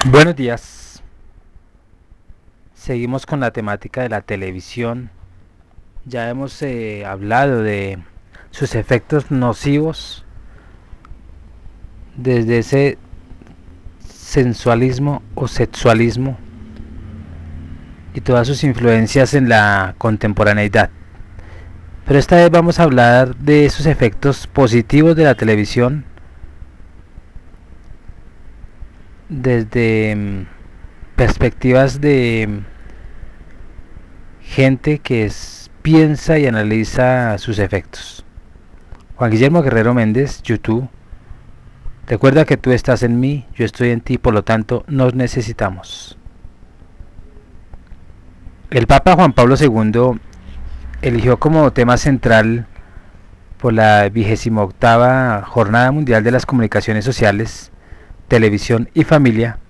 Buenos días. Seguimos con la temática de la televisión. Ya hemos hablado de sus efectos nocivos desde ese sensualismo o sexualismo y todas sus influencias en la contemporaneidad. Pero esta vez vamos a hablar de esos efectos positivos de la televisión desde perspectivas de gente que piensa y analiza sus efectos. Juan Guillermo Guerrero Méndez, YouTube. Recuerda que tú estás en mí, yo estoy en ti, por lo tanto nos necesitamos. El Papa Juan Pablo II eligió como tema central por la 28ª Jornada Mundial de las Comunicaciones Sociales, Televisión y Familia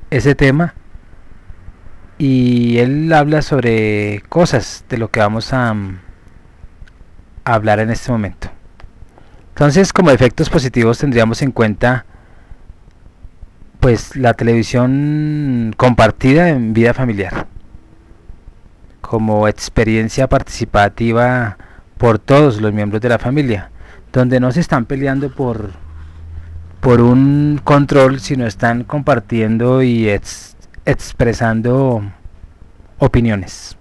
ese tema, y él habla sobre cosas de lo que vamos a hablar en este momento. Entonces, como efectos positivos tendríamos en cuenta pues la televisión compartida en vida familiar, como experiencia participativa por todos los miembros de la familia, donde no se están peleando por un control, sino están compartiendo y expresando opiniones.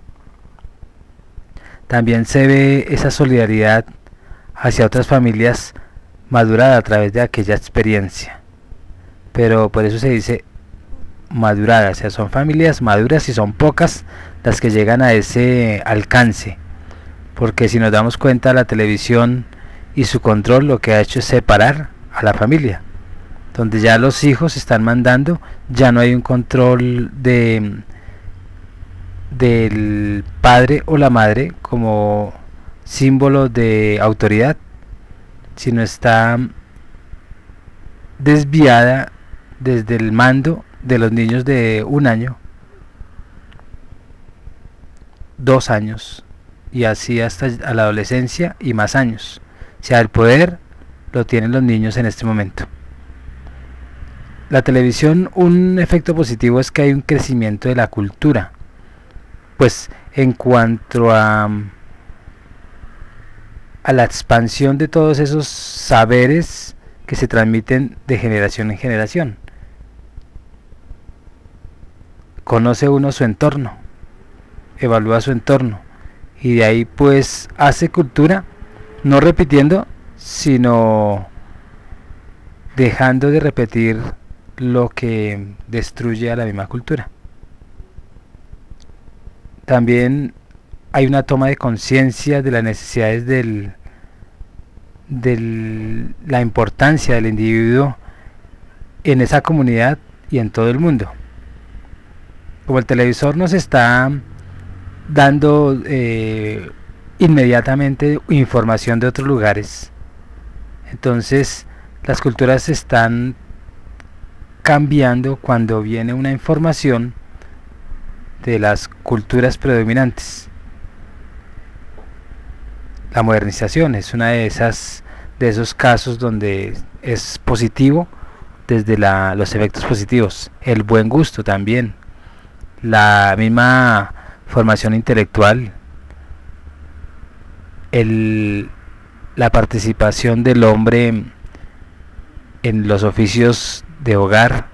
También se ve esa solidaridad hacia otras familias madurada a través de aquella experiencia. Pero por eso se dice madurada, o sea, son familias maduras y son pocas las que llegan a ese alcance. Porque si nos damos cuenta, la televisión y su control lo que ha hecho es separar a la familia, donde ya los hijos están mandando, ya no hay un control del padre o la madre como símbolo de autoridad, sino está desviada desde el mando de los niños de 1 año, 2 años y así hasta a la adolescencia y más años. O sea, el poder lo tienen los niños en este momento. La televisión, un efecto positivo es que hay un crecimiento de la cultura, pues en cuanto a la expansión de todos esos saberes que se transmiten de generación en generación. Conoce uno su entorno, evalúa su entorno y de ahí pues hace cultura, no repitiendo, sino dejando de repetir lo que destruye a la misma cultura. También hay una toma de conciencia de las necesidades de la importancia del individuo en esa comunidad y en todo el mundo. Como el televisor nos está dando inmediatamente información de otros lugares, entonces las culturas están cambiando cuando viene una información de las culturas predominantes. La modernización es una de esos casos donde es positivo desde los efectos positivos. El buen gusto también, la misma formación intelectual, la participación del hombre en los oficios de hogar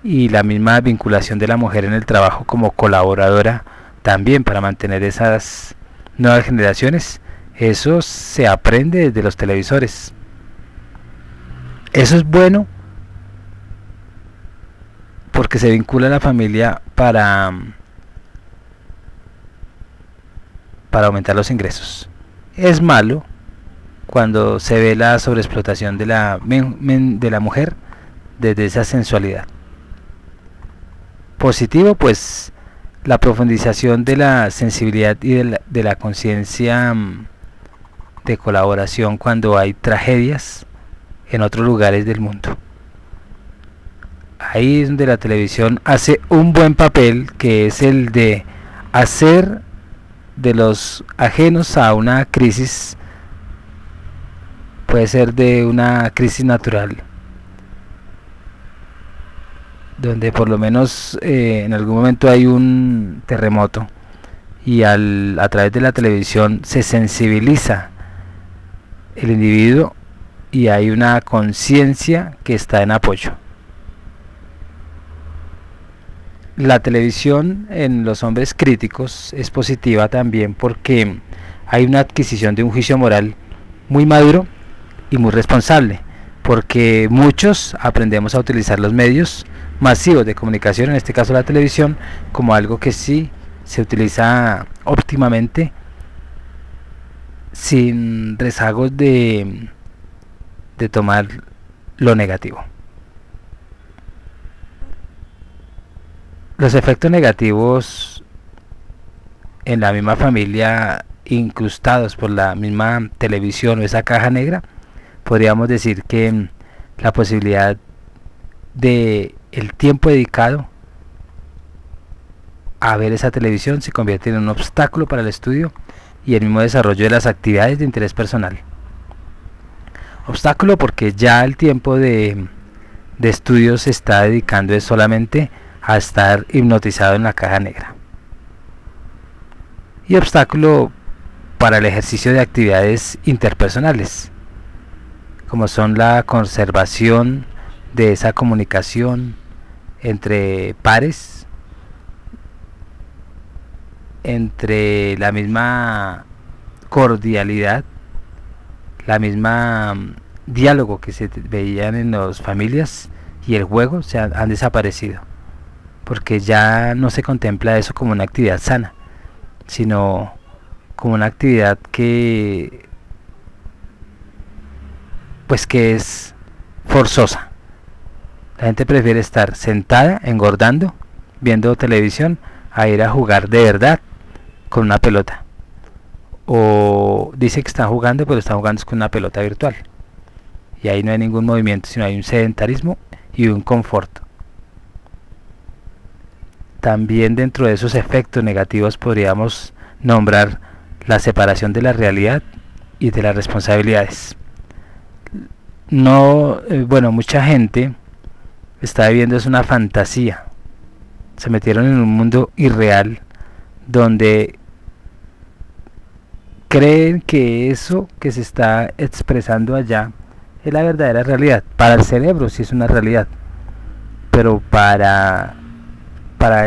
y la misma vinculación de la mujer en el trabajo como colaboradora también para mantener esas nuevas generaciones. Eso se aprende desde los televisores. Eso es bueno porque se vincula a la familia para aumentar los ingresos. Es malo cuando se ve la sobreexplotación de la mujer desde esa sensualidad. Positivo, pues la profundización de la sensibilidad y de la conciencia de colaboración cuando hay tragedias en otros lugares del mundo. Ahí es donde la televisión hace un buen papel, que es el de hacer de los ajenos a una crisis, puede ser de una crisis natural, donde por lo menos en algún momento hay un terremoto y a través de la televisión se sensibiliza el individuo y hay una conciencia que está en apoyo. La televisión en los hombres críticos es positiva también porque hay una adquisición de un juicio moral muy maduro y muy responsable, porque muchos aprendemos a utilizar los medios masivos de comunicación, en este caso la televisión, como algo que sí se utiliza óptimamente, sin rezagos de tomar lo negativo. Los efectos negativos en la misma familia, incrustados por la misma televisión o esa caja negra, podríamos decir que la posibilidad de el tiempo dedicado a ver esa televisión se convierte en un obstáculo para el estudio y el mismo desarrollo de las actividades de interés personal. Obstáculo porque ya el tiempo de estudio se está dedicando es solamente a estar hipnotizado en la caja negra. Y obstáculo para el ejercicio de actividades interpersonales, como son la conservación de esa comunicación entre pares, entre la misma cordialidad, la misma diálogo que se veían en las familias y el juego han desaparecido, porque ya no se contempla eso como una actividad sana, sino como una actividad que es forzosa. La gente prefiere estar sentada engordando viendo televisión a ir a jugar de verdad con una pelota, o dice que están jugando pero están jugando con una pelota virtual, y ahí no hay ningún movimiento, sino hay un sedentarismo y un confort. También dentro de esos efectos negativos podríamos nombrar la separación de la realidad y de las responsabilidades. Mucha gente está viviendo es una fantasía, se metieron en un mundo irreal donde creen que eso que se está expresando allá es la verdadera realidad. Para el cerebro sí es una realidad, pero para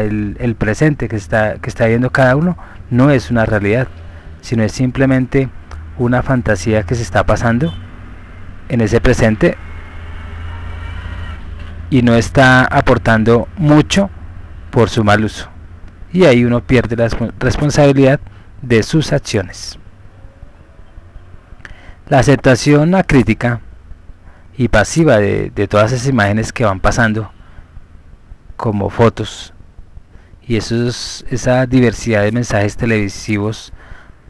el presente que está viviendo cada uno no es una realidad, sino es simplemente una fantasía que se está pasando en ese presente y no está aportando mucho por su mal uso, y ahí uno pierde la responsabilidad de sus acciones. La aceptación acrítica y pasiva de todas esas imágenes que van pasando como fotos y esa diversidad de mensajes televisivos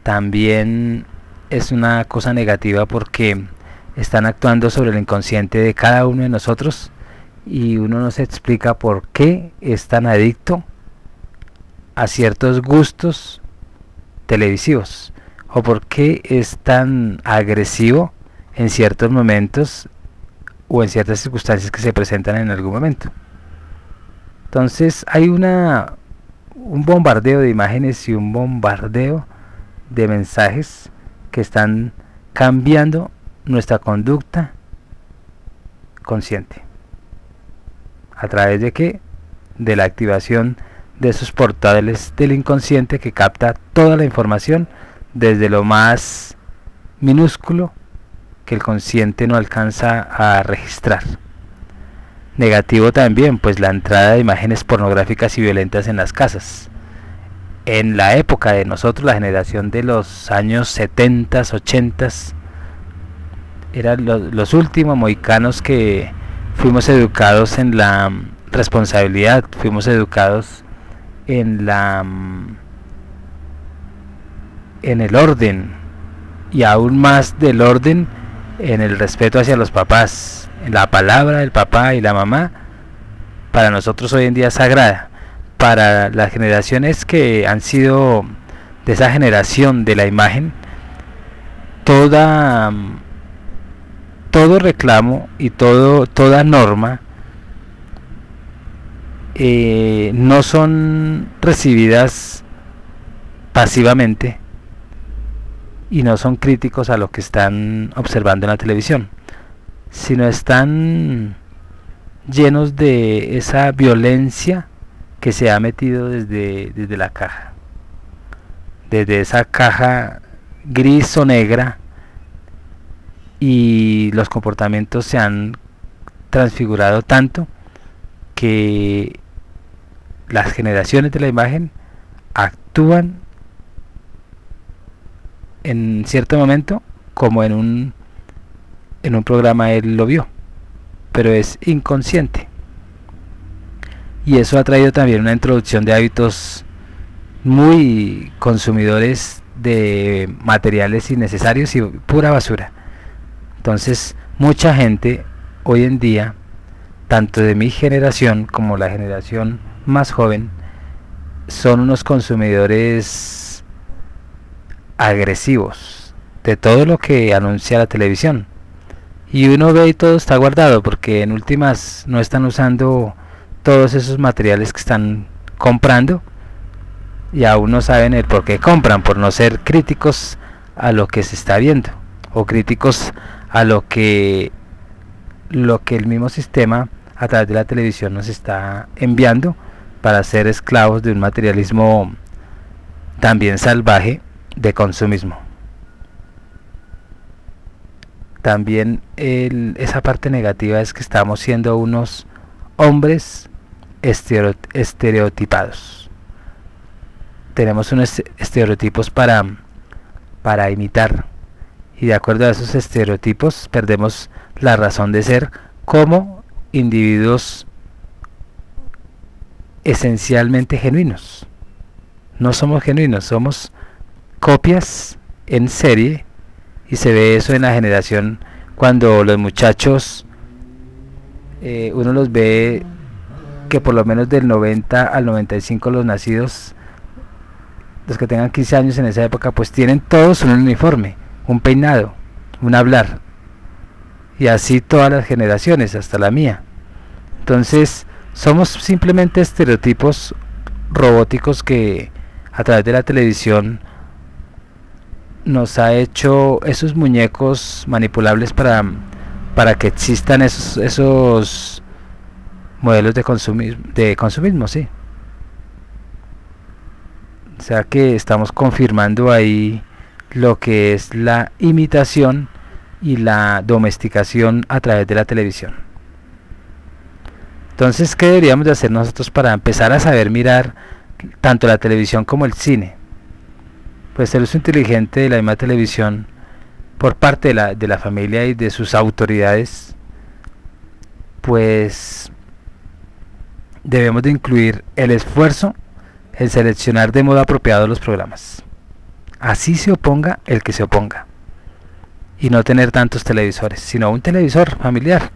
también es una cosa negativa, porque están actuando sobre el inconsciente de cada uno de nosotros y uno no se explica por qué es tan adicto a ciertos gustos televisivos o por qué es tan agresivo en ciertos momentos o en ciertas circunstancias que se presentan en algún momento. Entonces hay un bombardeo de imágenes y un bombardeo de mensajes que están cambiando nuestra conducta consciente. ¿A través de qué? De la activación de esos portales del inconsciente que capta toda la información desde lo más minúsculo que el consciente no alcanza a registrar. Negativo también, pues la entrada de imágenes pornográficas y violentas en las casas. En la época de nosotros, la generación de los años 70, 80, eran los últimos mohicanos que fuimos educados en la responsabilidad, fuimos educados en el orden, y aún más del orden en el respeto hacia los papás, en la palabra del papá y la mamá. Para nosotros hoy en día es sagrada. Para las generaciones que han sido de esa generación de la imagen, todo reclamo y toda norma no son recibidas pasivamente y no son críticos a lo que están observando en la televisión, sino están llenos de esa violencia que se ha metido desde la caja, desde esa caja gris o negra, y los comportamientos se han transfigurado tanto que las generaciones de la imagen actúan en cierto momento como en un programa él lo vio, pero es inconsciente, y eso ha traído también una introducción de hábitos muy consumidores de materiales innecesarios y pura basura. Entonces mucha gente hoy en día, tanto de mi generación como la generación más joven, son unos consumidores agresivos de todo lo que anuncia la televisión, y uno ve y todo está guardado, porque en últimas no están usando todos esos materiales que están comprando, y aún no saben el por qué compran, por no ser críticos a lo que se está viendo, o críticos a lo que el mismo sistema a través de la televisión nos está enviando, para ser esclavos de un materialismo también salvaje de consumismo. También esa parte negativa es que estamos siendo unos hombres estereotipados. Tenemos unos estereotipos para imitar, y de acuerdo a esos estereotipos perdemos la razón de ser como individuos esencialmente genuinos. No somos genuinos, somos copias en serie, y se ve eso en la generación cuando los muchachos, uno los ve que por lo menos del 90 al 95 los nacidos, los que tengan 15 años en esa época, pues tienen todos un uniforme, un peinado, un hablar, y así todas las generaciones, hasta la mía. Entonces somos simplemente estereotipos robóticos que a través de la televisión nos ha hecho esos muñecos manipulables para que existan esos modelos de consumismo, sí. O sea que estamos confirmando ahí lo que es la imitación y la domesticación a través de la televisión. Entonces, ¿qué deberíamos de hacer nosotros para empezar a saber mirar tanto la televisión como el cine? Pues el uso inteligente de la misma televisión por parte de la familia y de sus autoridades, pues debemos de incluir el esfuerzo en seleccionar de modo apropiado los programas, así se oponga el que se oponga, y no tener tantos televisores, sino un televisor familiar.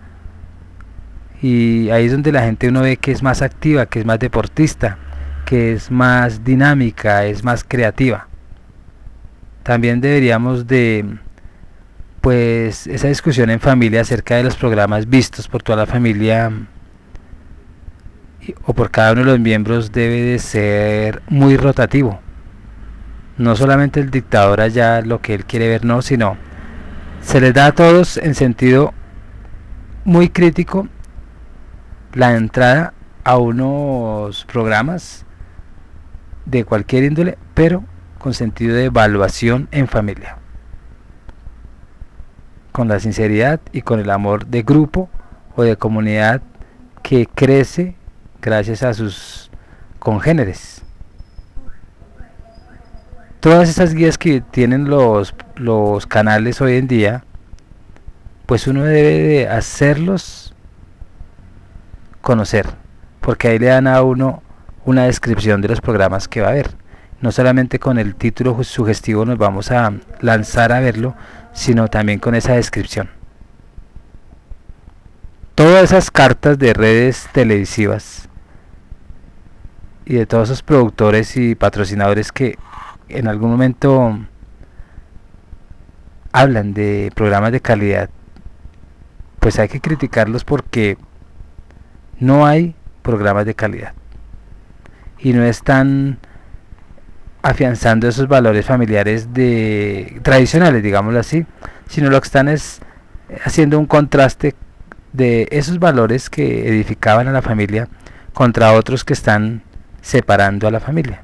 Y ahí es donde la gente uno ve que es más activa, que es más deportista, que es más dinámica, es más creativa. También deberíamos de, pues, esa discusión en familia acerca de los programas vistos por toda la familia o por cada uno de los miembros debe de ser muy rotativo. No solamente el dictador allá lo que él quiere ver, no, sino se les da a todos en sentido muy crítico la entrada a unos programas de cualquier índole, pero con sentido de evaluación en familia, con la sinceridad y con el amor de grupo o de comunidad que crece gracias a sus congéneres. Todas esas guías que tienen los canales hoy en día, pues uno debe de hacerlos conocer, porque ahí le dan a uno una descripción de los programas que va a ver. No solamente con el título sugestivo nos vamos a lanzar a verlo, sino también con esa descripción. Todas esas cartas de redes televisivas y de todos esos productores y patrocinadores que en algún momento hablan de programas de calidad, pues hay que criticarlos, porque no hay programas de calidad y no están afianzando esos valores familiares tradicionales, digámoslo así, sino lo que están es haciendo un contraste de esos valores que edificaban a la familia contra otros que están separando a la familia.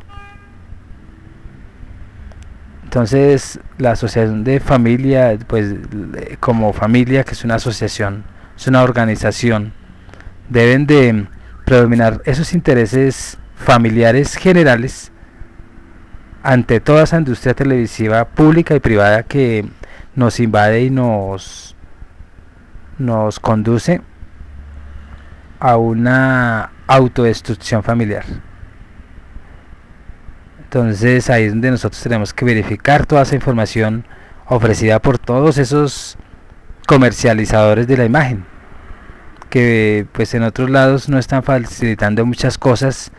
Entonces la asociación de familia, pues como familia, que es una asociación, es una organización, deben de predominar esos intereses familiares generales ante toda esa industria televisiva pública y privada que nos invade y nos conduce a una autodestrucción familiar. Entonces ahí es donde nosotros tenemos que verificar toda esa información ofrecida por todos esos comercializadores de la imagen, que pues en otros lados no están facilitando muchas cosas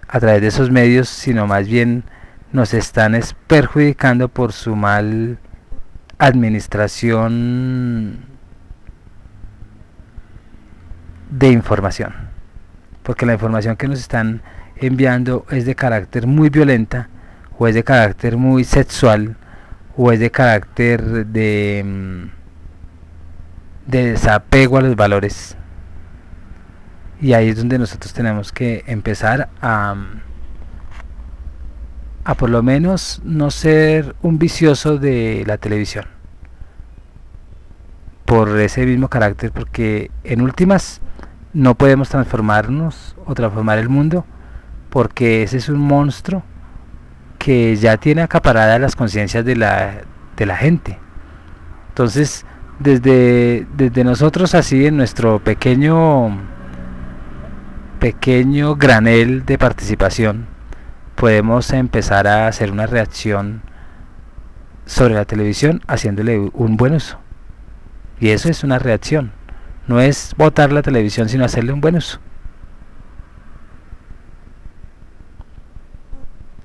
a través de esos medios, sino más bien nos están perjudicando por su mal administración de información, porque la información que nos están enviando es de carácter muy violenta, o es de carácter muy sexual, o es de carácter de desapego a los valores. Y ahí es donde nosotros tenemos que empezar a por lo menos no ser un vicioso de la televisión por ese mismo carácter, porque en últimas no podemos transformarnos o transformar el mundo, porque ese es un monstruo que ya tiene acaparadas las conciencias de la gente. Entonces desde nosotros, así en nuestro pequeño granel de participación, podemos empezar a hacer una reacción sobre la televisión haciéndole un buen uso. Y eso es una reacción, no es botar la televisión, sino hacerle un buen uso.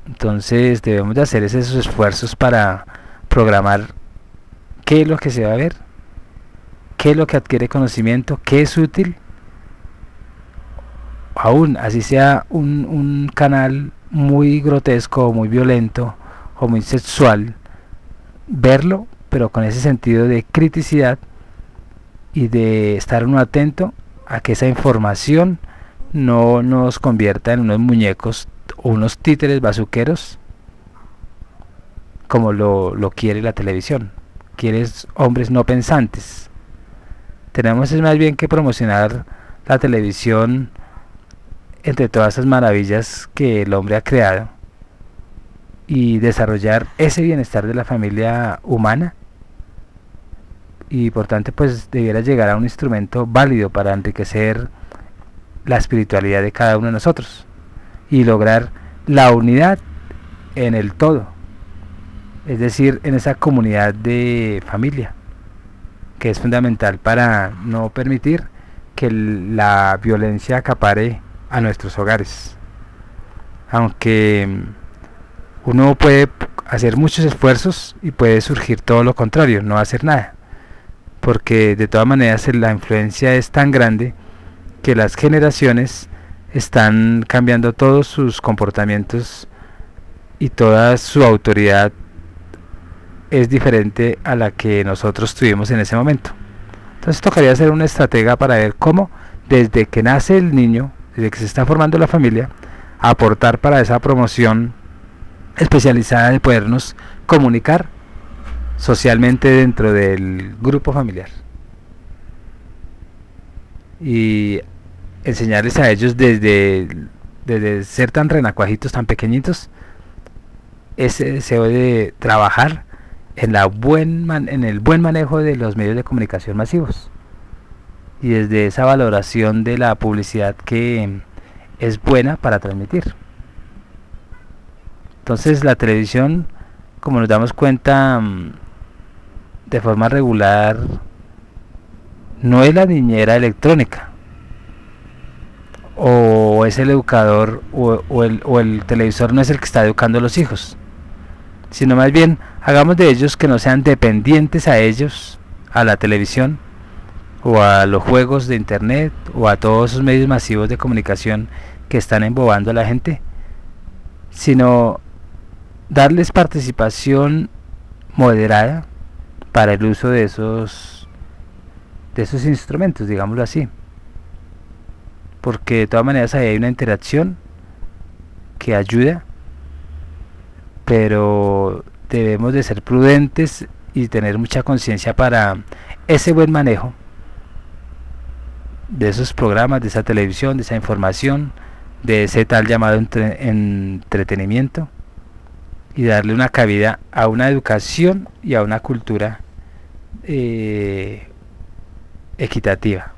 Entonces debemos de hacer esos esfuerzos para programar qué es lo que se va a ver, qué es lo que adquiere conocimiento, qué es útil, aún así sea un canal muy grotesco o muy violento o muy sexual, verlo, pero con ese sentido de criticidad y de estar uno atento a que esa información no nos convierta en unos muñecos o unos títeres bazuqueros, como lo quiere la televisión. Quieres hombres no pensantes. Tenemos es más bien que promocionar la televisión entre todas esas maravillas que el hombre ha creado y desarrollar ese bienestar de la familia humana, y por tanto pues debiera llegar a un instrumento válido para enriquecer la espiritualidad de cada uno de nosotros y lograr la unidad en el todo, es decir, en esa comunidad de familia, que es fundamental para no permitir que la violencia acapare a nuestros hogares. Aunque uno puede hacer muchos esfuerzos y puede surgir todo lo contrario, no hacer nada, porque de todas maneras la influencia es tan grande que las generaciones están cambiando todos sus comportamientos y toda su autoridad es diferente a la que nosotros tuvimos en ese momento. Entonces tocaría ser una estratega para ver cómo desde que nace el niño, desde que se está formando la familia, aportar para esa promoción especializada de podernos comunicar socialmente dentro del grupo familiar y enseñarles a ellos desde ser tan renacuajitos, tan pequeñitos, ese deseo de trabajar en el buen manejo de los medios de comunicación masivos, y desde esa valoración de la publicidad que es buena para transmitir. Entonces la televisión, como nos damos cuenta de forma regular, no es la niñera electrónica, o es el educador, o el televisor no es el que está educando a los hijos, sino más bien hagamos de ellos que no sean dependientes a ellos, a la televisión, o a los juegos de internet o a todos esos medios masivos de comunicación que están embobando a la gente, sino darles participación moderada para el uso de esos instrumentos, digámoslo así, porque de todas maneras ahí hay una interacción que ayuda, pero debemos de ser prudentes y tener mucha conciencia para ese buen manejo de esos programas, de esa televisión, de esa información, de ese tal llamado entretenimiento, y darle una cabida a una educación y a una cultura equitativa.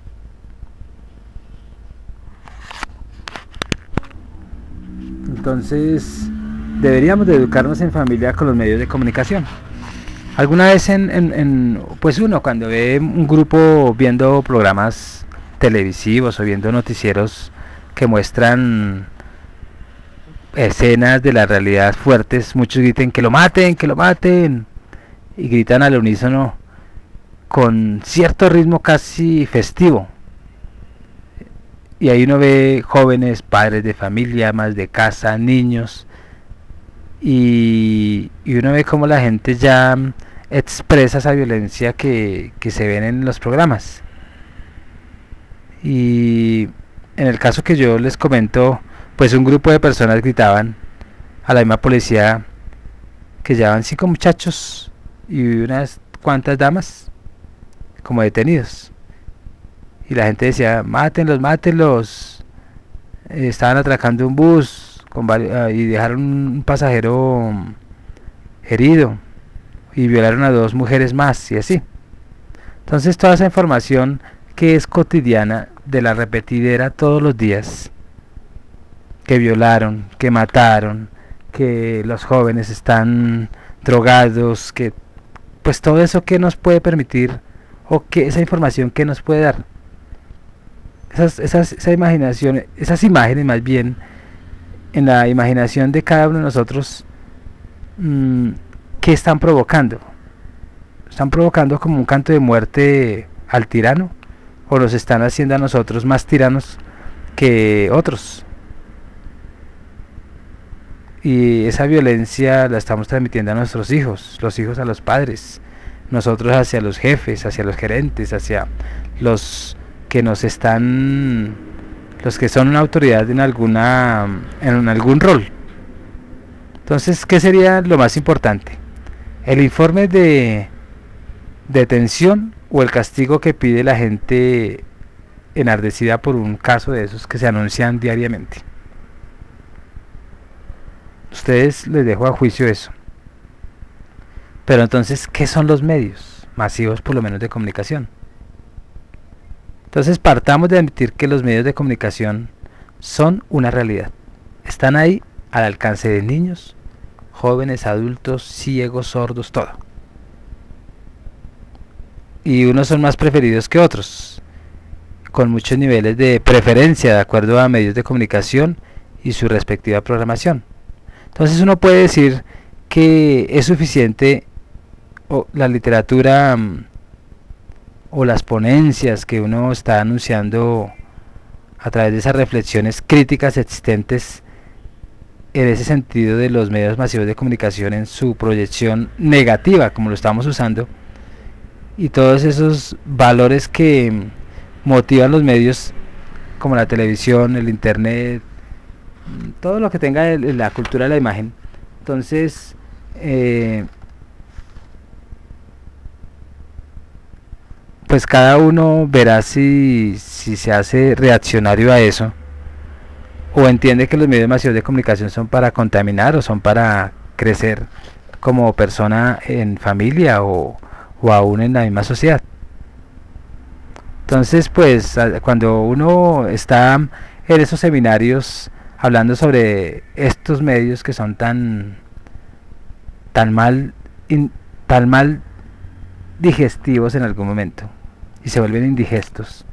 Entonces deberíamos de educarnos en familia con los medios de comunicación. Alguna vez pues uno cuando ve un grupo viendo programas televisivos o viendo noticieros que muestran escenas de la realidad fuertes, muchos griten que lo maten, y gritan al unísono con cierto ritmo casi festivo. Y ahí uno ve jóvenes, padres de familia, amas de casa, niños, y uno ve cómo la gente ya expresa esa violencia que se ven en los programas. Y en el caso que yo les comento, pues un grupo de personas gritaban a la misma policía que llevaban 5 muchachos y unas cuantas damas como detenidos, y la gente decía mátenlos, estaban atracando un bus y dejaron un pasajero herido y violaron a 2 mujeres más, y así. Entonces toda esa información que es cotidiana, de la repetidera todos los días, que violaron, que mataron, que los jóvenes están drogados, que pues todo eso que nos puede permitir, o que esa información que nos puede dar, esa imaginación, esas imágenes más bien en la imaginación de cada uno de nosotros, ¿qué están provocando? ¿Están provocando como un canto de muerte al tirano, o nos están haciendo a nosotros más tiranos que otros? Y esa violencia la estamos transmitiendo a nuestros hijos, los hijos a los padres, nosotros hacia los jefes, hacia los gerentes, hacia los que nos están, los que son una autoridad en algún rol. Entonces, ¿qué sería lo más importante? ¿El informe de detención o el castigo que pide la gente enardecida por un caso de esos que se anuncian diariamente? Ustedes les dejo a juicio eso. Pero entonces, ¿qué son los medios masivos, por lo menos de comunicación? Entonces partamos de admitir que los medios de comunicación son una realidad. Están ahí al alcance de niños, jóvenes, adultos, ciegos, sordos, todo. Y unos son más preferidos que otros, con muchos niveles de preferencia de acuerdo a medios de comunicación y su respectiva programación. Entonces uno puede decir que es suficiente la literatura o las ponencias que uno está anunciando a través de esas reflexiones críticas existentes en ese sentido de los medios masivos de comunicación en su proyección negativa, como lo estamos usando, y todos esos valores que motivan los medios como la televisión, el internet, todo lo que tenga la cultura de la imagen. Entonces pues cada uno verá si se hace reaccionario a eso, o entiende que los medios masivos de comunicación son para contaminar o son para crecer como persona en familia o aún en la misma sociedad. Entonces pues cuando uno está en esos seminarios hablando sobre estos medios que son tan mal digestivos en algún momento y se vuelven indigestos,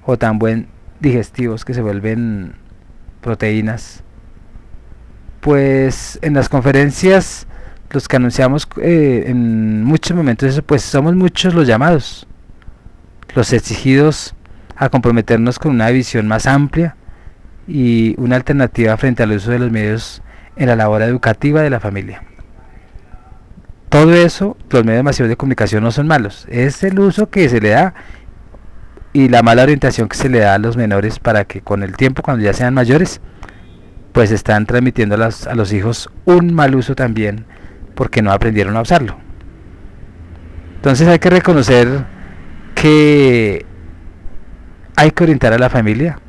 o tan buen digestivos que se vuelven proteínas, pues en las conferencias los que anunciamos en muchos momentos eso, pues somos muchos los llamados, los exigidos a comprometernos con una visión más amplia y una alternativa frente al uso de los medios en la labor educativa de la familia. Todo eso, los medios masivos de comunicación no son malos, es el uso que se le da y la mala orientación que se le da a los menores para que con el tiempo, cuando ya sean mayores, pues están transmitiendo a los hijos un mal uso también porque no aprendieron a usarlo. Entonces hay que reconocer que hay que orientar a la familia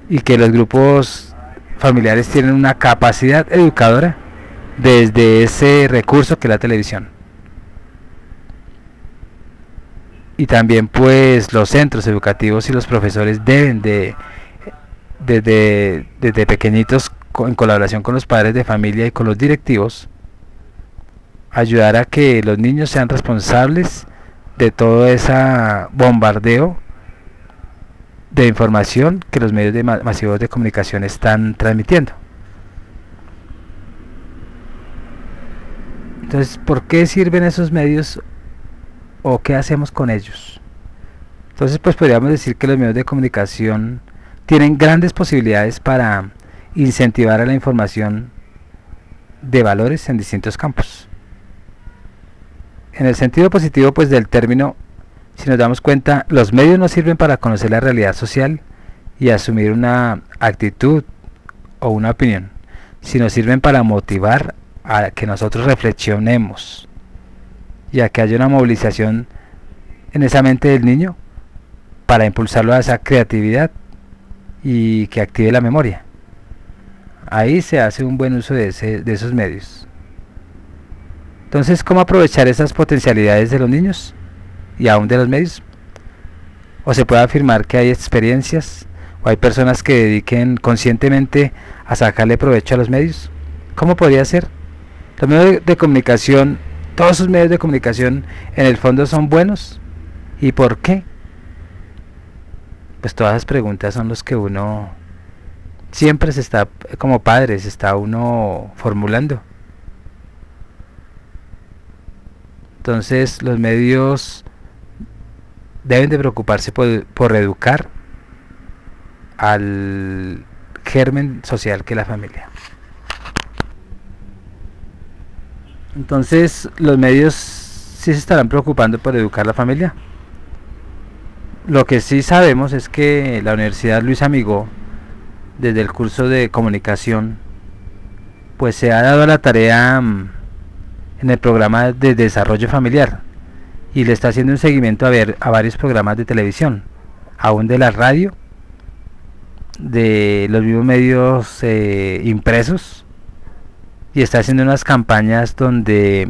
y que los grupos familiares tienen una capacidad educadora desde ese recurso que es la televisión. Y también pues los centros educativos y los profesores deben de desde pequeñitos, en colaboración con los padres de familia y con los directivos, ayudar a que los niños sean responsables de todo ese bombardeo de información que los medios masivos de comunicación están transmitiendo. Entonces, ¿por qué sirven esos medios o qué hacemos con ellos? Entonces, pues podríamos decir que los medios de comunicación tienen grandes posibilidades para incentivar a la información de valores en distintos campos. En el sentido positivo pues del término, si nos damos cuenta, los medios no sirven para conocer la realidad social y asumir una actitud o una opinión, sino sirven para motivar a que nosotros reflexionemos y a que haya una movilización en esa mente del niño para impulsarlo a esa creatividad y que active la memoria. Ahí se hace un buen uso de esos medios. Entonces, ¿cómo aprovechar esas potencialidades de los niños y aún de los medios? O se puede afirmar que hay experiencias o hay personas que dediquen conscientemente a sacarle provecho a los medios. ¿Cómo podría ser? Los medios de comunicación, todos esos medios de comunicación en el fondo son buenos. ¿Y por qué? Pues todas esas preguntas son los que uno siempre se está, como padres, está uno formulando. Entonces los medios deben de preocuparse por educar al germen social que es la familia. Entonces los medios sí se estarán preocupando por educar a la familia. Lo que sí sabemos es que la Universidad Luis Amigó, desde el curso de comunicación, pues se ha dado la tarea en el programa de desarrollo familiar y le está haciendo un seguimiento a varios programas de televisión, aún de la radio, de los mismos medios impresos, y está haciendo unas campañas donde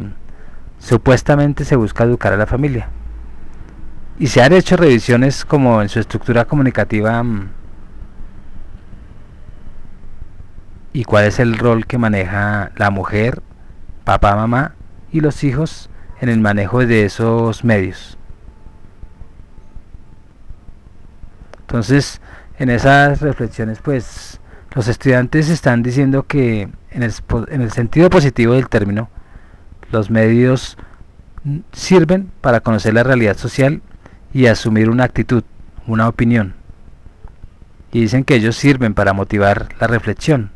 supuestamente se busca educar a la familia. Y se han hecho revisiones como en su estructura comunicativa y cuál es el rol que maneja la mujer, papá, mamá y los hijos en el manejo de esos medios. Entonces, en esas reflexiones, pues los estudiantes están diciendo que en el sentido positivo del término, los medios sirven para conocer la realidad social y asumir una actitud, una opinión. Y dicen que ellos sirven para motivar la reflexión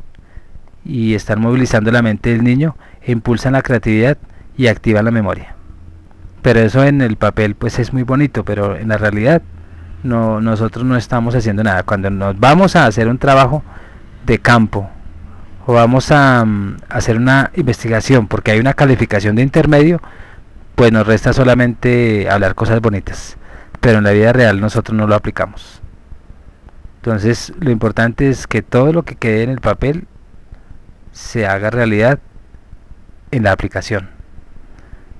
y están movilizando la mente del niño e impulsan la creatividad y activan la memoria. Pero eso en el papel pues es muy bonito, pero en la realidad nosotros no estamos haciendo nada. Cuando nos vamos a hacer un trabajo de campo o vamos a hacer una investigación porque hay una calificación de intermedio, pues nos resta solamente hablar cosas bonitas, pero en la vida real nosotros no lo aplicamos. Entonces lo importante es que todo lo que quede en el papel se haga realidad en la aplicación.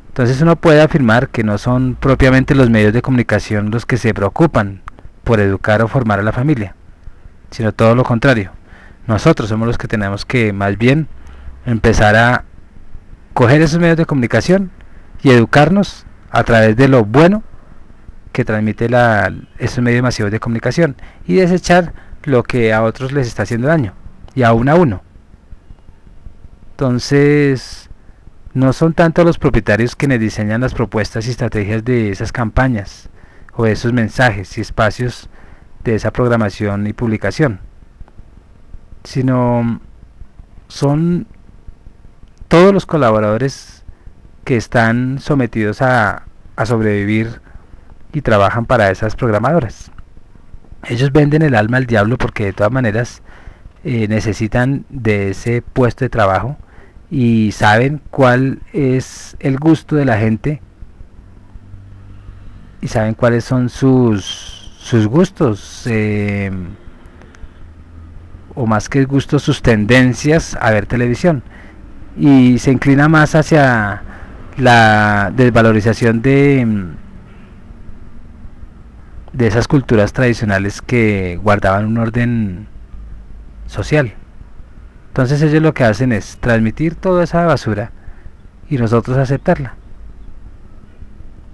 Entonces uno puede afirmar que no son propiamente los medios de comunicación los que se preocupan por educar o formar a la familia, sino todo lo contrario. Nosotros somos los que tenemos que más bien empezar a coger esos medios de comunicación y educarnos a través de lo bueno que transmite esos medios masivos de comunicación y desechar lo que a otros les está haciendo daño y aún a uno. Entonces no son tanto los propietarios quienes diseñan las propuestas y estrategias de esas campañas, o de esos mensajes y espacios de esa programación y publicación, sino son todos los colaboradores que están sometidos a sobrevivir y trabajan para esas programadoras. Ellos venden el alma al diablo porque de todas maneras necesitan de ese puesto de trabajo y saben cuál es el gusto de la gente y saben cuáles son sus gustos, o más que gustos, sus tendencias a ver televisión, y se inclina más hacia la desvalorización de esas culturas tradicionales que guardaban un orden social. Entonces ellos lo que hacen es transmitir toda esa basura y nosotros aceptarla.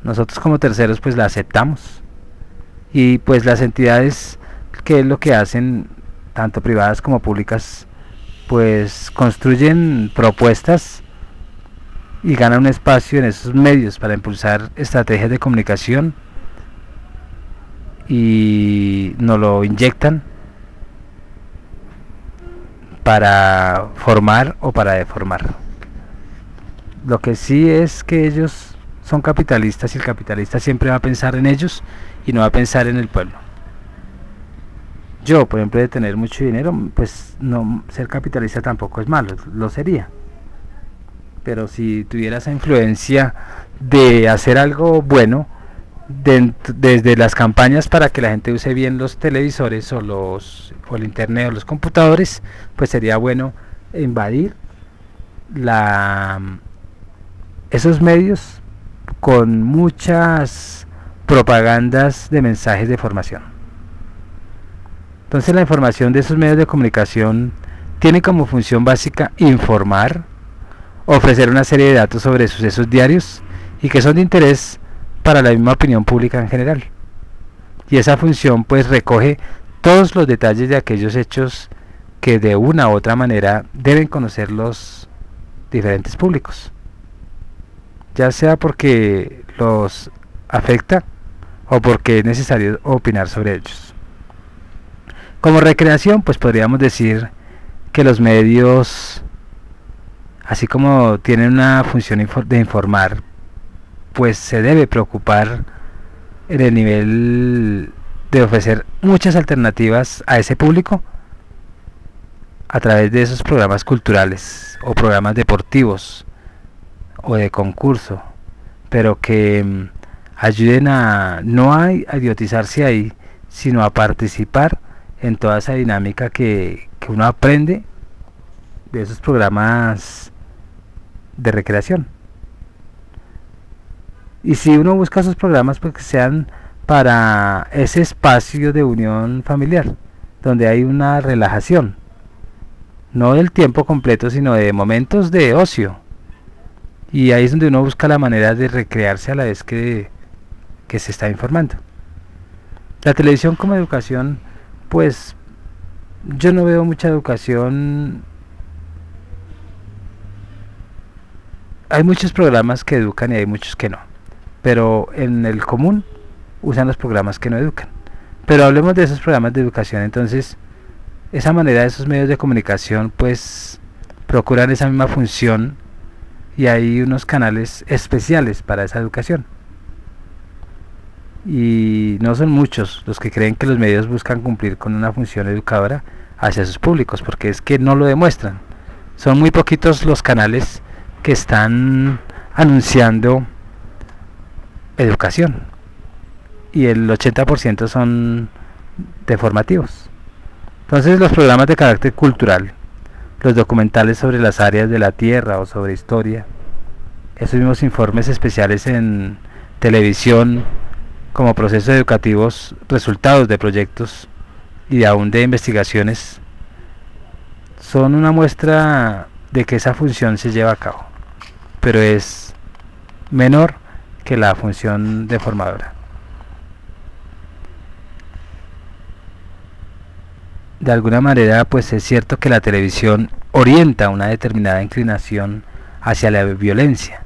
Nosotros como terceros pues la aceptamos, y pues las entidades, que es lo que hacen, tanto privadas como públicas, pues construyen propuestas y ganan un espacio en esos medios para impulsar estrategias de comunicación y nos lo inyectan para formar o para deformar. Lo que sí es que ellos son capitalistas y el capitalista siempre va a pensar en ellos y no va a pensar en el pueblo. Yo, por ejemplo, de tener mucho dinero, pues no, ser capitalista tampoco es malo, lo sería. Pero si tuviera esa influencia de hacer algo bueno, desde las campañas para que la gente use bien los televisores o el internet o los computadores, pues sería bueno invadir esos medios con muchas propagandas de mensajes de formación. Entonces la información de esos medios de comunicación tiene como función básica informar, ofrecer una serie de datos sobre sucesos diarios y que son de interés para la misma opinión pública en general. Y esa función pues recoge todos los detalles de aquellos hechos que de una u otra manera deben conocer los diferentes públicos, ya sea porque los afecta o porque es necesario opinar sobre ellos. Como recreación, pues podríamos decir que los medios, así como tienen una función de informar, pues se debe preocupar en el nivel de ofrecer muchas alternativas a ese público a través de esos programas culturales o programas deportivos o de concurso, pero que ayuden a no a idiotizarse ahí, sino a participar en toda esa dinámica que uno aprende de esos programas de recreación. Y si uno busca esos programas, pues que sean para ese espacio de unión familiar, donde hay una relajación, no del tiempo completo, sino de momentos de ocio. Y ahí es donde uno busca la manera de recrearse a la vez que se está informando. La televisión como educación, pues yo no veo mucha educación. Hay muchos programas que educan y hay muchos que no, pero en el común usan los programas que no educan. Pero hablemos de esos programas de educación. Entonces, esa manera de esos medios de comunicación pues procuran esa misma función, y hay unos canales especiales para esa educación, y no son muchos los que creen que los medios buscan cumplir con una función educadora hacia sus públicos, porque es que no lo demuestran. Son muy poquitos los canales que están anunciando educación, y el 80% son deformativos. Entonces los programas de carácter cultural, los documentales sobre las áreas de la tierra o sobre historia, esos mismos informes especiales en televisión como procesos educativos, resultados de proyectos y aún de investigaciones, son una muestra de que esa función se lleva a cabo, pero es menor que la función deformadora. De alguna manera, pues es cierto que la televisión orienta una determinada inclinación hacia la violencia,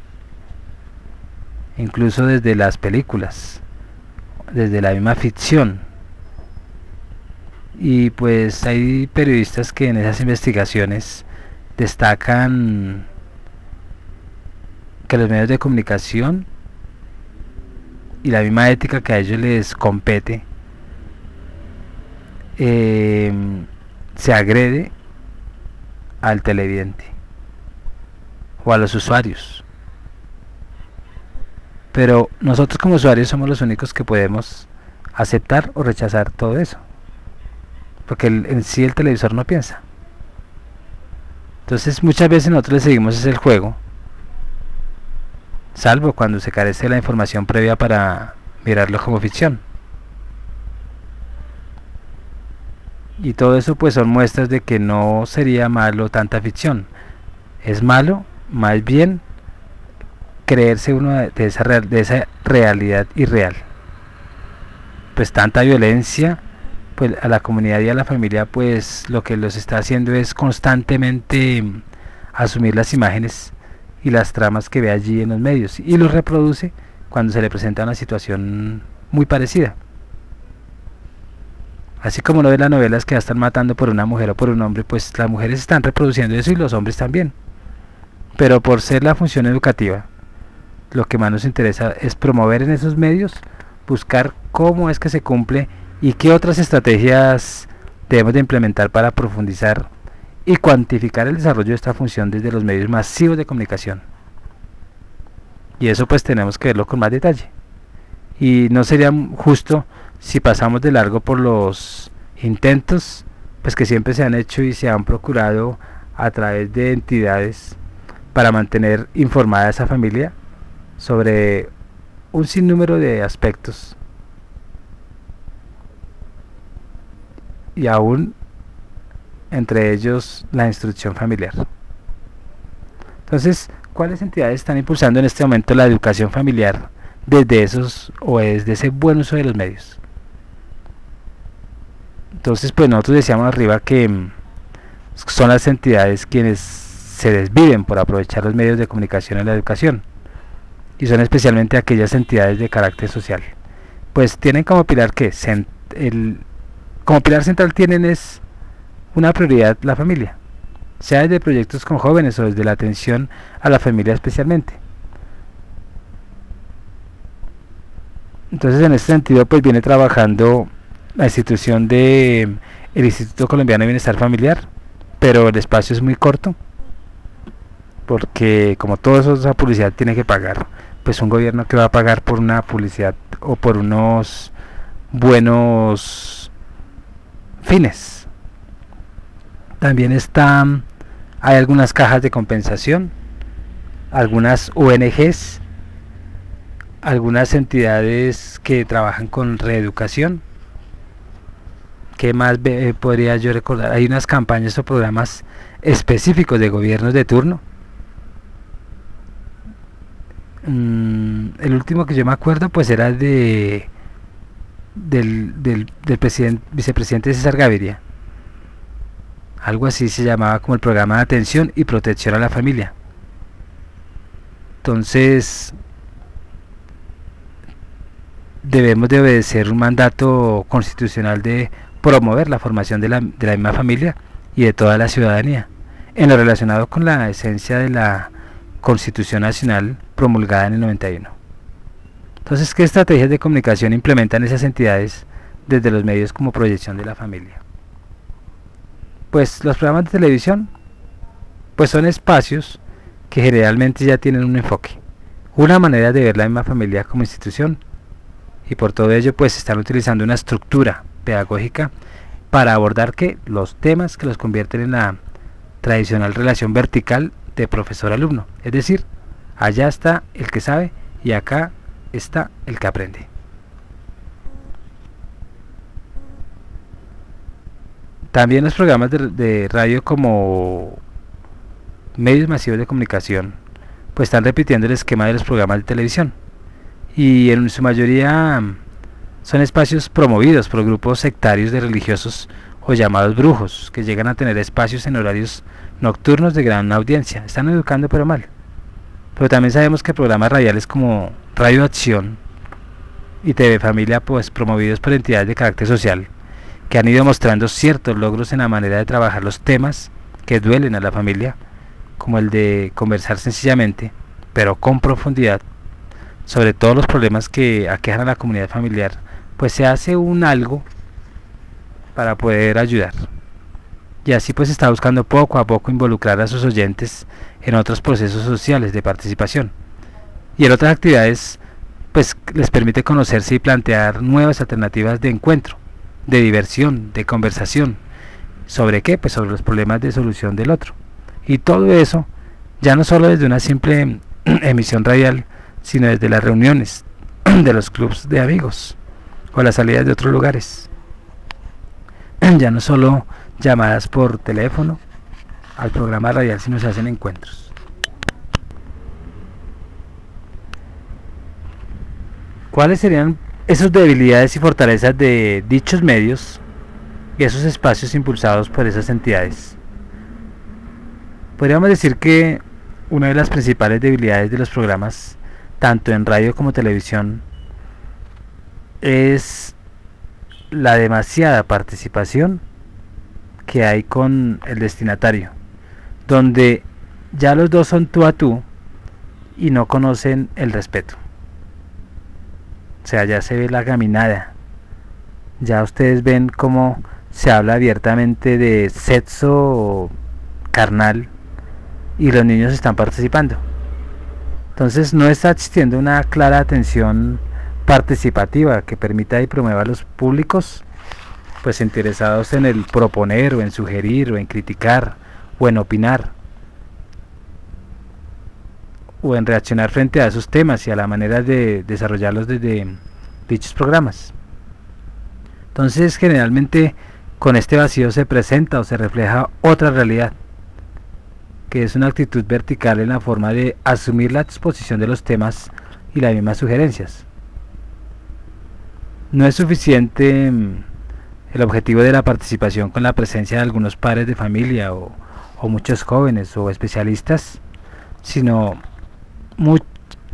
incluso desde las películas. desde la misma ficción. Y pues hay periodistas que en esas investigaciones destacan que los medios de comunicación y la misma ética que a ellos les compete se agrede al televidente o a los usuarios. Pero nosotros como usuarios somos los únicos que podemos aceptar o rechazar todo eso, porque en sí el televisor no piensa. Entonces muchas veces nosotros le seguimos el juego, salvo cuando se carece de la información previa para mirarlo como ficción. Y todo eso pues son muestras de que no sería malo tanta ficción. Es malo más bien creerse uno de esa realidad irreal. Pues tanta violencia, pues a la comunidad y a la familia pues lo que los está haciendo es constantemente asumir las imágenes y las tramas que ve allí en los medios y los reproduce cuando se le presenta una situación muy parecida. Así como no ve las novelas que ya están matando por una mujer o por un hombre, pues las mujeres están reproduciendo eso y los hombres también. Pero por ser la función educativa, lo que más nos interesa es promover en esos medios, buscar cómo es que se cumple y qué otras estrategias debemos de implementar para profundizar y cuantificar el desarrollo de esta función desde los medios masivos de comunicación. Y eso pues tenemos que verlo con más detalle. Y no sería justo si pasamos de largo por los intentos pues que siempre se han hecho y se han procurado a través de entidades para mantener informada a esa familia sobre un sinnúmero de aspectos y aún entre ellos la instrucción familiar. Entonces, ¿cuáles entidades están impulsando en este momento la educación familiar desde esos o desde ese buen uso de los medios? Entonces pues nosotros decíamos arriba que son las entidades quienes se desviven por aprovechar los medios de comunicación en la educación, y son especialmente aquellas entidades de carácter social. Pues tienen como pilar que como pilar central tienen es una prioridad la familia, sea desde proyectos con jóvenes o desde la atención a la familia especialmente. Entonces en este sentido pues viene trabajando la institución de el Instituto Colombiano de Bienestar Familiar, pero el espacio es muy corto porque como todo eso, esa publicidad tiene que pagar, pues un gobierno que va a pagar por una publicidad o por unos buenos fines. También hay algunas cajas de compensación, algunas ONGs, algunas entidades que trabajan con reeducación. ¿Qué más podría yo recordar? Hay unas campañas o programas específicos de gobiernos de turno. El último que yo me acuerdo pues era del vicepresidente César Gaviria. Algo así se llamaba como el programa de atención y protección a la familia. Entonces debemos de obedecer un mandato constitucional de promover la formación de la misma familia y de toda la ciudadanía, en lo relacionado con la esencia de la Constitución Nacional promulgada en el 91. Entonces, ¿qué estrategias de comunicación implementan esas entidades desde los medios como proyección de la familia? Pues los programas de televisión pues son espacios que generalmente ya tienen un enfoque, una manera de ver la misma familia como institución, y por todo ello pues están utilizando una estructura pedagógica para abordar los temas que los convierten en la tradicional relación vertical de profesor-alumno, es decir, allá está el que sabe y acá está el que aprende. También los programas de radio como medios masivos de comunicación pues están repitiendo el esquema de los programas de televisión, y en su mayoría son espacios promovidos por grupos sectarios de religiosos o llamados brujos, que llegan a tener espacios en horarios nocturnos de gran audiencia. Están educando pero mal. Pero también sabemos que programas radiales como Radio Acción y TV Familia, pues promovidos por entidades de carácter social que han ido mostrando ciertos logros en la manera de trabajar los temas que duelen a la familia, como el de conversar sencillamente, pero con profundidad, sobre todos los problemas que aquejan a la comunidad familiar, pues se hace un algo para poder ayudar. Y así pues está buscando poco a poco involucrar a sus oyentes en otros procesos sociales de participación. Y en otras actividades pues les permite conocerse y plantear nuevas alternativas de encuentro, de diversión, de conversación. ¿Sobre qué? Pues sobre los problemas de solución del otro. Y todo eso ya no solo desde una simple emisión radial, sino desde las reuniones de los clubs de amigos o las salidas de otros lugares. Ya no solo llamadas por teléfono al programa radial, sino se hacen encuentros. ¿Cuáles serían esas debilidades y fortalezas de dichos medios y esos espacios impulsados por esas entidades? Podríamos decir que una de las principales debilidades de los programas, tanto en radio como televisión, es la demasiada participación que hay con el destinatario, donde ya los dos son tú a tú y no conocen el respeto. O sea, ya se ve la gaminada, ya ustedes ven cómo se habla abiertamente de sexo carnal y los niños están participando. Entonces no está existiendo una clara atención participativa que permita y promueva a los públicos pues interesados en el proponer o en sugerir o en criticar o en opinar o en reaccionar frente a esos temas y a la manera de desarrollarlos desde dichos programas. Entonces generalmente con este vacío se presenta o se refleja otra realidad, que es una actitud vertical en la forma de asumir la exposición de los temas y las mismas sugerencias. No es suficiente el objetivo de la participación con la presencia de algunos padres de familia o muchos jóvenes o especialistas, sino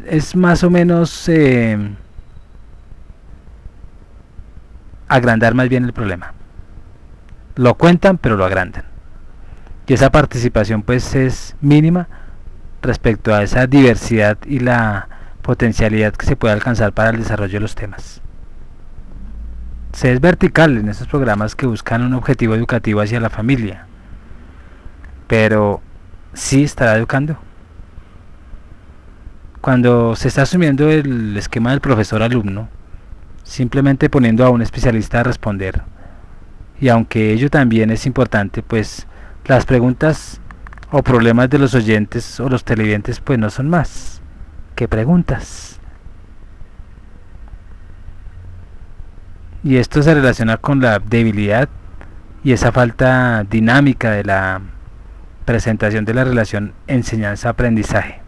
es más o menos agrandar más bien el problema. Lo cuentan pero lo agrandan. Y esa participación pues es mínima respecto a esa diversidad y la potencialidad que se puede alcanzar para el desarrollo de los temas. Se es vertical en esos programas que buscan un objetivo educativo hacia la familia, pero ¿sí estará educando? Cuando se está asumiendo el esquema del profesor-alumno, simplemente poniendo a un especialista a responder, y aunque ello también es importante, pues las preguntas o problemas de los oyentes o los televidentes pues no son más que preguntas. Y esto se relaciona con la debilidad y esa falta dinámica de la presentación de la relación enseñanza-aprendizaje.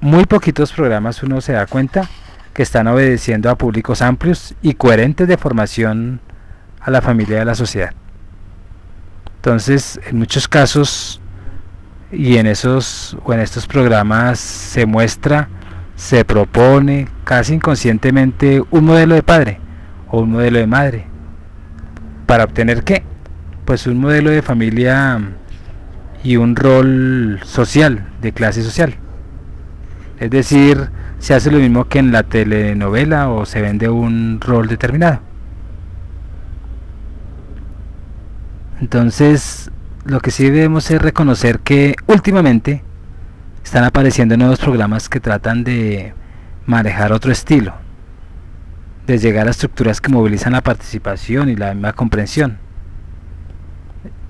Muy poquitos programas uno se da cuenta que están obedeciendo a públicos amplios y coherentes de formación a la familia y a la sociedad. Entonces, en muchos casos y en estos programas se muestra, se propone casi inconscientemente un modelo de padre o un modelo de madre. ¿Para obtener qué? Pues un modelo de familia y un rol social, de clase social. Es decir, se hace lo mismo que en la telenovela o se vende un rol determinado. Entonces, lo que sí debemos es reconocer que últimamente están apareciendo nuevos programas que tratan de manejar otro estilo, de llegar a estructuras que movilizan la participación y la misma comprensión.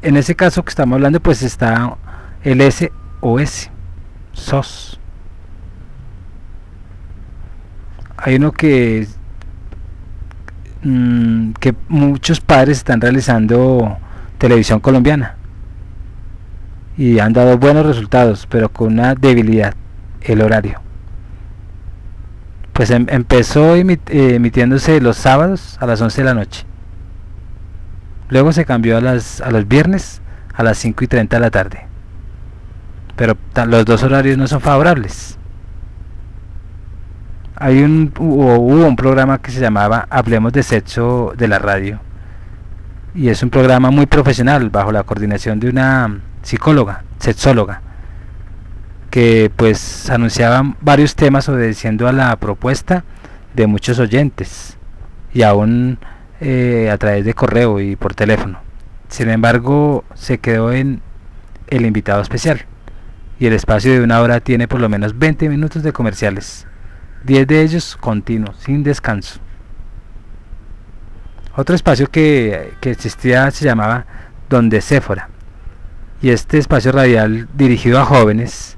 En ese caso que estamos hablando, pues está el SOS, SOS. Hay uno que muchos padres están realizando televisión colombiana y han dado buenos resultados, pero con una debilidad: el horario. Pues empezó emitiéndose los sábados a las 11 de la noche, luego se cambió a los viernes a las 5:30 de la tarde, pero los dos horarios no son favorables. Hubo un programa que se llamaba Hablemos de Sexo de la radio, y es un programa muy profesional bajo la coordinación de una psicóloga, sexóloga, que pues anunciaban varios temas obedeciendo a la propuesta de muchos oyentes, y aún a través de correo y por teléfono. Sin embargo, se quedó en el invitado especial, y el espacio de una hora tiene por lo menos 20 minutos de comerciales, 10 de ellos continuos, sin descanso. Otro espacio que existía se llamaba Donde Séfora, y este espacio radial dirigido a jóvenes,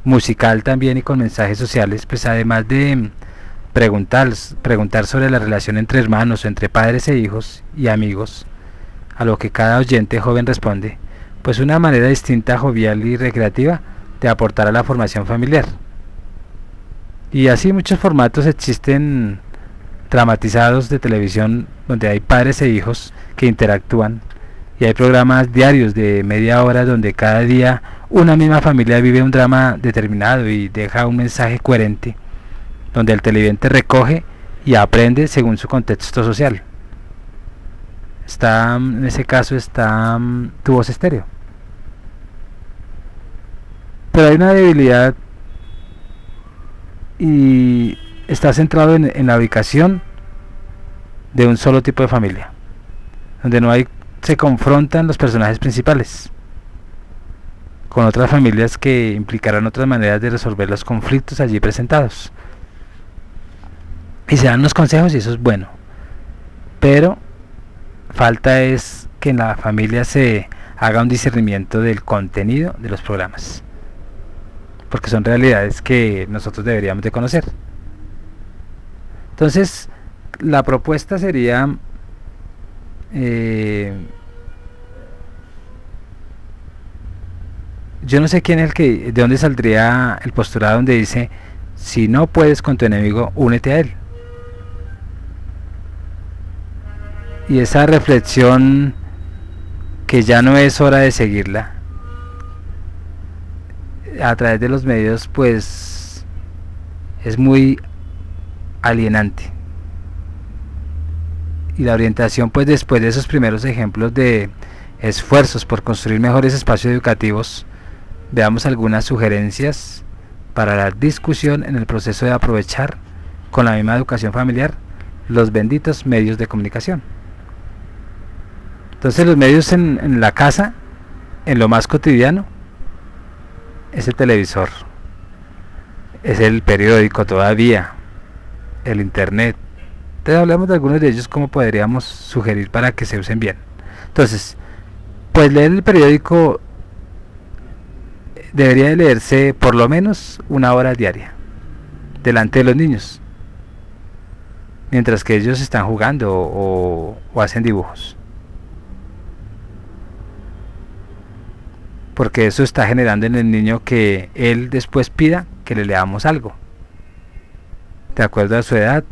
musical también y con mensajes sociales, pues además de preguntar sobre la relación entre hermanos o entre padres e hijos y amigos, a lo que cada oyente joven responde, pues una manera distinta, jovial y recreativa de aportar a la formación familiar. Y así muchos formatos existen dramatizados de televisión donde hay padres e hijos que interactúan, y hay programas diarios de media hora donde cada día una misma familia vive un drama determinado y deja un mensaje coherente, donde el televidente recoge y aprende según su contexto social. En ese caso está Tu Voz Estéreo. Pero hay una debilidad, y está centrado en la ubicación de un solo tipo de familia, donde se confrontan los personajes principales con otras familias que implicarán otras maneras de resolver los conflictos allí presentados, y se dan los consejos, y eso es bueno, pero falta es que en la familia se haga un discernimiento del contenido de los programas, porque son realidades que nosotros deberíamos de conocer. Entonces, la propuesta sería yo no sé quién es de dónde saldría el postulado donde dice: si no puedes con tu enemigo, únete a él. Y esa reflexión, que ya no es hora de seguirla a través de los medios, pues es muy alienante. Y la orientación, pues después de esos primeros ejemplos de esfuerzos por construir mejores espacios educativos, veamos algunas sugerencias para la discusión en el proceso de aprovechar con la misma educación familiar los benditos medios de comunicación. Entonces, los medios en la casa, en lo más cotidiano, es el televisor, es el periódico todavía, el internet. Entonces hablamos de algunos de ellos, como podríamos sugerir para que se usen bien. Entonces, pues leer el periódico debería de leerse por lo menos una hora diaria delante de los niños, mientras que ellos están jugando o hacen dibujos, porque eso está generando en el niño que él después pida que le leamos algo de acuerdo a su edad,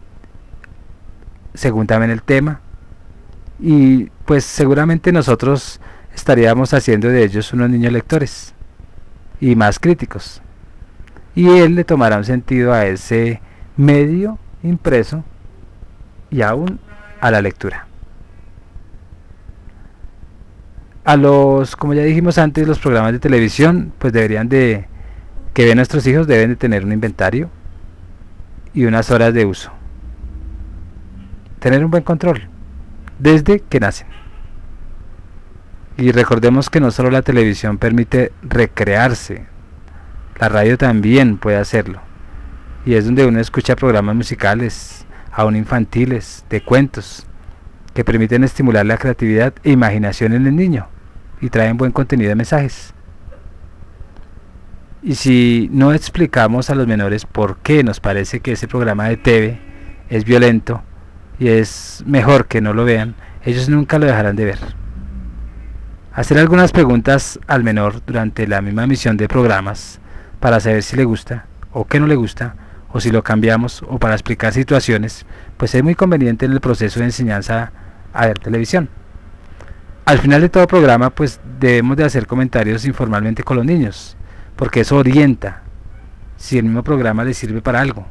según también el tema, y pues seguramente nosotros estaríamos haciendo de ellos unos niños lectores y más críticos, y él le tomará un sentido a ese medio impreso y aún a la lectura. Como ya dijimos antes, los programas de televisión pues que ven nuestros hijos deben de tener un inventario y unas horas de uso, tener un buen control desde que nacen. Y recordemos que no solo la televisión permite recrearse, la radio también puede hacerlo, y es donde uno escucha programas musicales, aún infantiles, de cuentos, que permiten estimular la creatividad e imaginación en el niño y traen buen contenido de mensajes. Y si no explicamos a los menores por qué nos parece que ese programa de TV es violento y es mejor que no lo vean, ellos nunca lo dejarán de ver. Hacer algunas preguntas al menor durante la misma emisión de programas para saber si le gusta o qué no le gusta, o si lo cambiamos, o para explicar situaciones, pues es muy conveniente en el proceso de enseñanza a ver televisión. Al final de todo programa, pues debemos de hacer comentarios informalmente con los niños, porque eso orienta si el mismo programa les sirve para algo,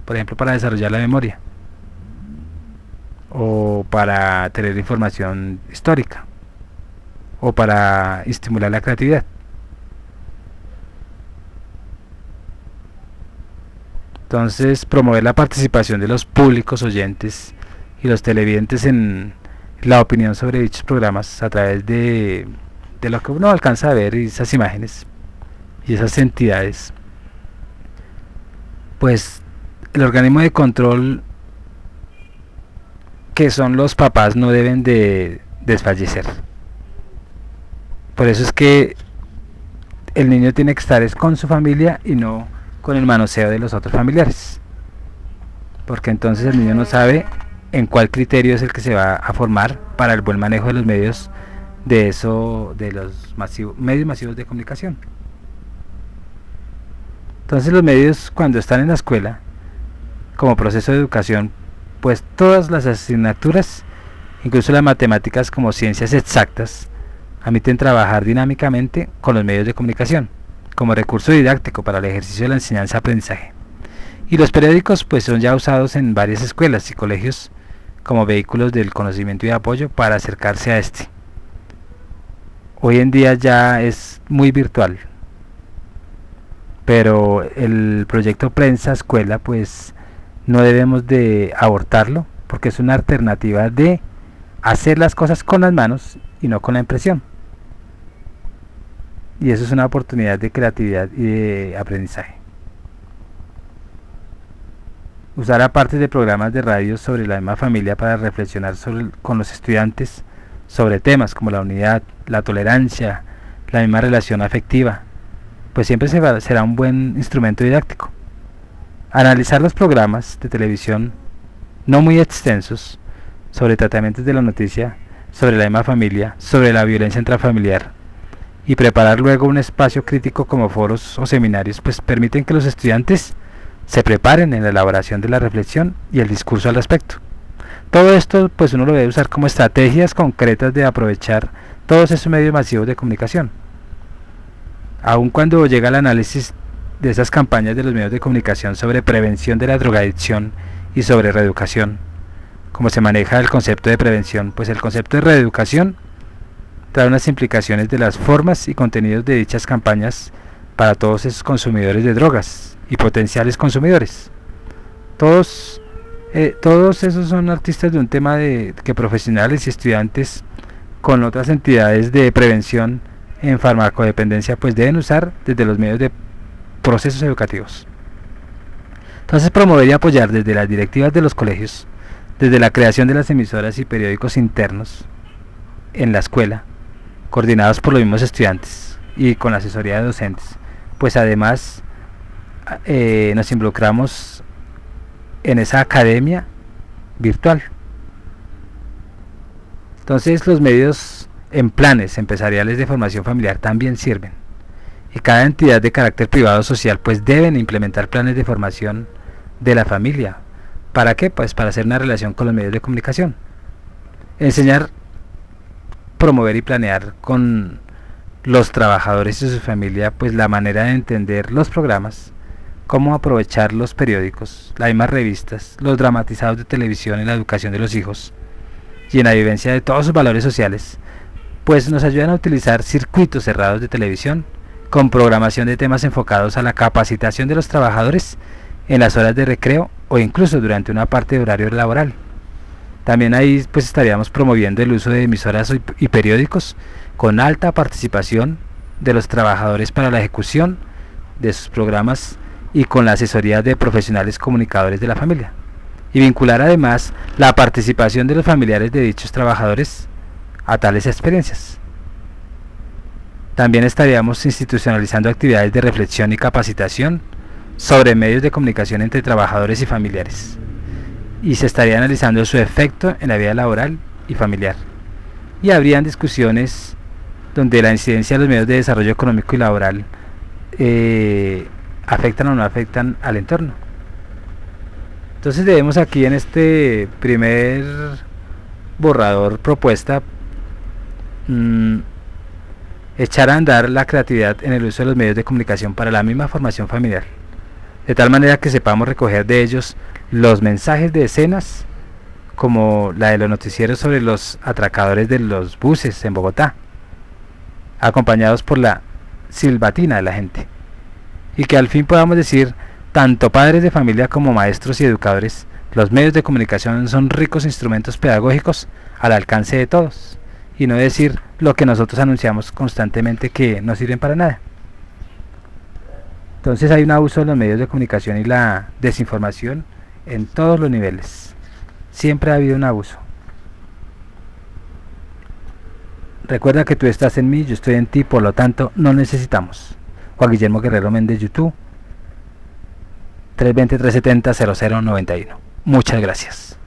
por ejemplo para desarrollar la memoria o para tener información histórica o para estimular la creatividad. Entonces, promover la participación de los públicos oyentes y los televidentes en la opinión sobre dichos programas a través de lo que uno alcanza a ver y esas imágenes y esas entidades. Pues el organismo de control, que son los papás, no deben de desfallecer. Por eso es que el niño tiene que estar con su familia y no con el manoseo de los otros familiares, porque entonces el niño no sabe en cuál criterio es el que se va a formar para el buen manejo de los medios de los medios masivos de comunicación. Entonces los medios, cuando están en la escuela como proceso de educación, pues todas las asignaturas, incluso las matemáticas como ciencias exactas, admiten trabajar dinámicamente con los medios de comunicación como recurso didáctico para el ejercicio de la enseñanza-aprendizaje. Y los periódicos pues son ya usados en varias escuelas y colegios como vehículos del conocimiento y de apoyo para acercarse a este. Hoy en día ya es muy virtual, pero el proyecto Prensa Escuela pues no debemos de abortarlo, porque es una alternativa de hacer las cosas con las manos y no con la impresión. Y eso es una oportunidad de creatividad y de aprendizaje. Usar aparte de programas de radio sobre la misma familia para reflexionar con los estudiantes sobre temas como la unidad, la tolerancia, la misma relación afectiva, pues siempre será un buen instrumento didáctico. Analizar los programas de televisión no muy extensos sobre tratamientos de la noticia, sobre la misma familia, sobre la violencia intrafamiliar, y preparar luego un espacio crítico como foros o seminarios, pues permiten que los estudiantes se preparen en la elaboración de la reflexión y el discurso al respecto. Todo esto pues uno lo debe usar como estrategias concretas de aprovechar todos esos medios masivos de comunicación. Aun cuando llega el análisis de esas campañas de los medios de comunicación sobre prevención de la drogadicción y sobre reeducación, como se maneja el concepto de prevención, pues el concepto de reeducación trae unas implicaciones de las formas y contenidos de dichas campañas para todos esos consumidores de drogas y potenciales consumidores. Todos esos son artistas de un tema que profesionales y estudiantes con otras entidades de prevención en farmacodependencia pues deben usar desde los medios de procesos educativos. Entonces, promover y apoyar desde las directivas de los colegios, desde la creación de las emisoras y periódicos internos en la escuela, coordinados por los mismos estudiantes y con la asesoría de docentes, pues además nos involucramos en esa academia virtual. Entonces los medios en planes empresariales de formación familiar también sirven, y cada entidad de carácter privado o social pues deben implementar planes de formación de la familia. ¿Para qué? Pues para hacer una relación con los medios de comunicación, enseñar, promover y planear con los trabajadores y su familia pues la manera de entender los programas, cómo aprovechar los periódicos, las mismas revistas, los dramatizados de televisión en la educación de los hijos y en la vivencia de todos sus valores sociales, pues nos ayudan a utilizar circuitos cerrados de televisión con programación de temas enfocados a la capacitación de los trabajadores en las horas de recreo o incluso durante una parte de horario laboral. También ahí pues estaríamos promoviendo el uso de emisoras y periódicos con alta participación de los trabajadores para la ejecución de sus programas y con la asesoría de profesionales comunicadores de la familia, y vincular además la participación de los familiares de dichos trabajadores a tales experiencias. También estaríamos institucionalizando actividades de reflexión y capacitación sobre medios de comunicación entre trabajadores y familiares, y se estaría analizando su efecto en la vida laboral y familiar, y habrían discusiones donde la incidencia de los medios de desarrollo económico y laboral afectan o no afectan al entorno. Entonces debemos aquí en este primer borrador propuesta echar a andar la creatividad en el uso de los medios de comunicación para la misma formación familiar, de tal manera que sepamos recoger de ellos los mensajes de escenas como la de los noticieros sobre los atracadores de los buses en Bogotá, acompañados por la silbatina de la gente, y que al fin podamos decir, tanto padres de familia como maestros y educadores, los medios de comunicación son ricos instrumentos pedagógicos al alcance de todos, y no decir lo que nosotros anunciamos constantemente que no sirven para nada. Entonces hay un abuso de los medios de comunicación y la desinformación en todos los niveles. Siempre ha habido un abuso. Recuerda que tú estás en mí, yo estoy en ti, por lo tanto no necesitamos. Juan Guillermo Guerrero Méndez, YouTube, 320-370-0091. Muchas gracias.